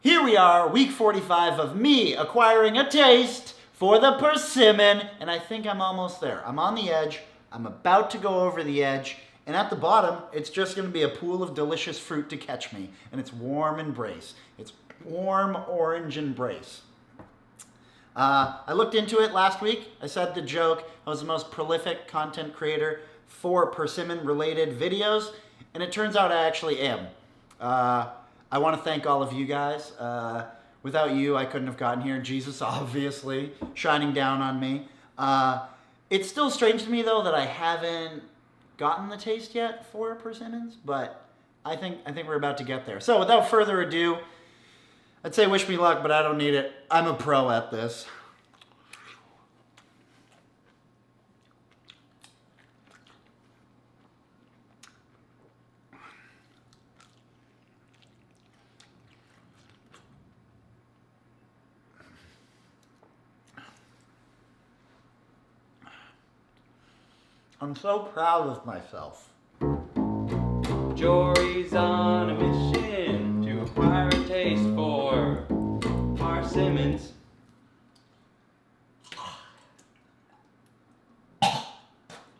Here we are, week 45 of me acquiring a taste for the Persimmon, and I think I'm almost there. I'm on the edge, I'm about to go over the edge, and at the bottom, it's just gonna be a pool of delicious fruit to catch me, and it's warm embrace. It's warm orange embrace. I looked into it last week. I said the joke, I was the most prolific content creator for Persimmon related videos, and it turns out I actually am. I want to thank all of you guys. Without you, I couldn't have gotten here. Jesus, obviously, shining down on me. It's still strange to me, though, that I haven't gotten the taste yet for Persimmons, but I think we're about to get there. So, without further ado, I'd say wish me luck, but I don't need it. I'm a pro at this. I'm so proud of myself. Jory's on a mission to acquire a taste for Persimmons.